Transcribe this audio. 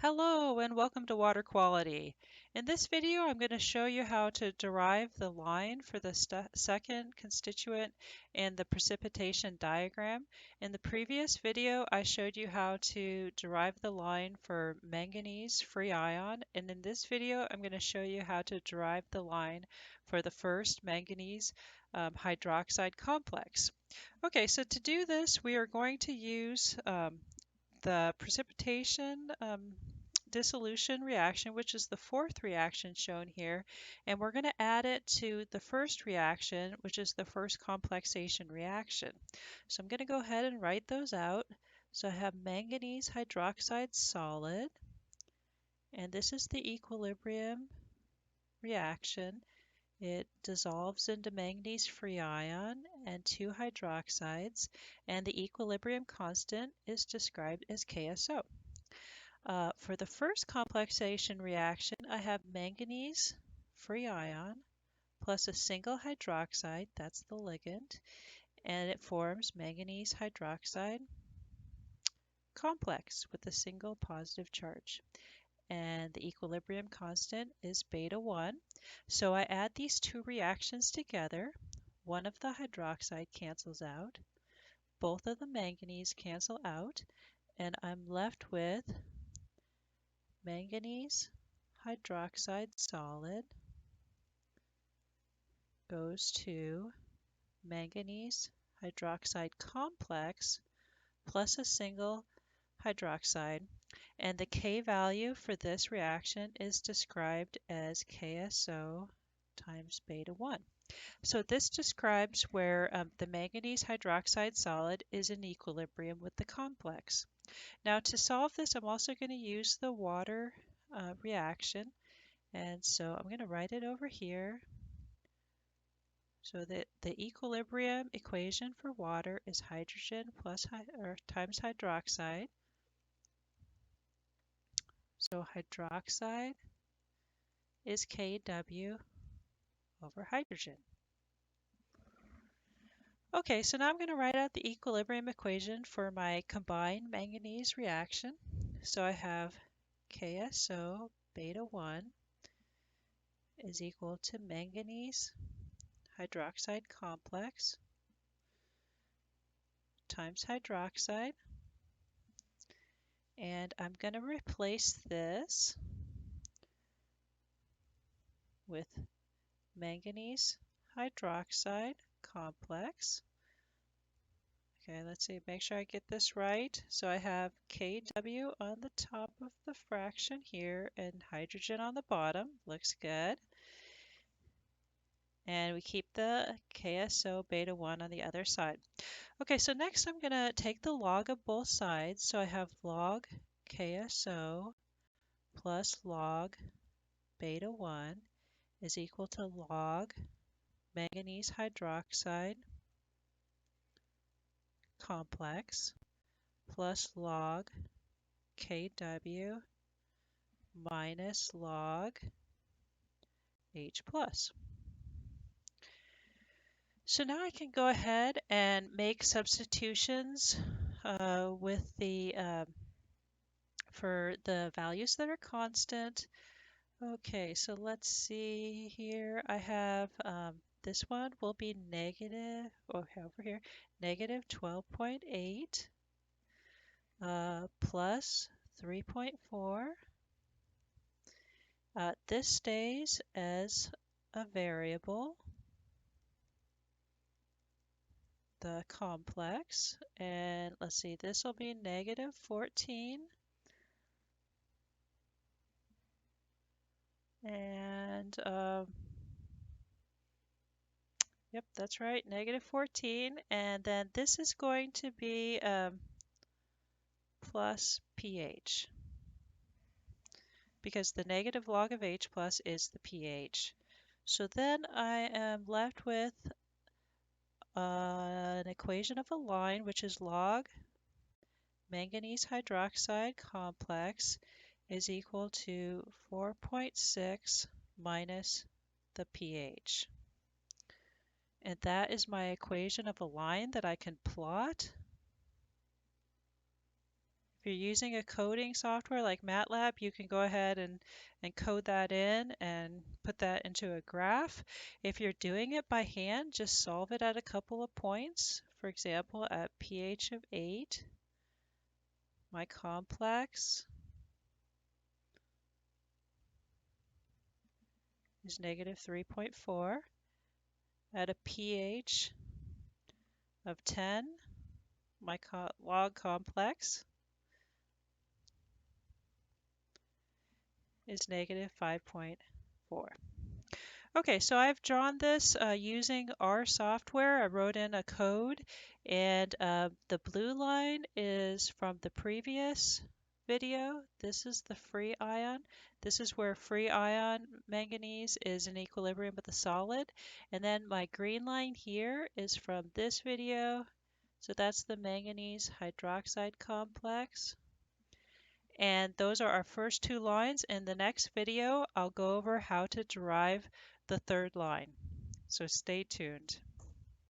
Hello and welcome to Water Quality. In this video, I'm going to show you how to derive the line for the second constituent in the precipitation diagram. In the previous video, I showed you how to derive the line for manganese free ion, and in this video, I'm going to show you how to derive the line for the first manganese hydroxide complex. Okay, so to do this, we are going to use the precipitation dissolution reaction, which is the fourth reaction shown here, and we're going to add it to the first reaction, which is the first complexation reaction. So I'm going to go ahead and write those out. So I have manganese hydroxide solid, and this is the equilibrium reaction. It dissolves into manganese free ion and two hydroxides, and the equilibrium constant is described as KSO. For the first complexation reaction, I have manganese free ion plus a single hydroxide, that's the ligand, and it forms manganese hydroxide complex with a single positive charge. And the equilibrium constant is beta 1. So I add these two reactions together. One of the hydroxide cancels out, both of the manganese cancel out, and I'm left with manganese hydroxide solid goes to manganese hydroxide complex plus a single hydroxide, and the K value for this reaction is described as KSO times beta 1. So this describes where the manganese hydroxide solid is in equilibrium with the complex. Now to solve this, I'm also going to use the water reaction, and so I'm going to write it over here. So that the equilibrium equation for water is hydrogen times hydroxide. So hydroxide is Kw over hydrogen. Okay, so now I'm going to write out the equilibrium equation for my combined manganese reaction. So I have KSO beta 1 is equal to manganese hydroxide complex times hydroxide. And I'm going to replace this with manganese hydroxide complex. Okay, let's see, make sure I get this right. So I have Kw on the top of the fraction here and hydrogen on the bottom. Looks good. And we keep the KSO beta 1 on the other side. Okay, so next I'm going to take the log of both sides. So I have log KSO plus log beta 1 is equal to log manganese hydroxide complex plus log Kw minus log H plus. So now I can go ahead and make substitutions with the for the values that are constant. Okay, so let's see here. I have this one will be negative, over here, negative 12.8 plus 3.4. This stays as a variable, the complex, and let's see, this will be negative 14. And yep, that's right, negative 14. And then this is going to be plus pH, because the negative log of H plus is the pH. So then I am left with an equation of a line, which is log manganese hydroxide complex is equal to 4.6 minus the pH. And that is my equation of a line that I can plot you're using a coding software like MATLAB, you can go ahead and code that in and put that into a graph. If you're doing it by hand, just solve it at a couple of points. For example, at pH of 8, my complex is negative 3.4. At a pH of 10, my log complex is negative 5.4. Okay, so I've drawn this using our software. I wrote in a code, and the blue line is from the previous video. This is the free ion. This is where free ion manganese is in equilibrium with the solid. And then my green line here is from this video. So that's the manganese hydroxide complex. And those are our first two lines. In the next video, I'll go over how to derive the third line. So stay tuned.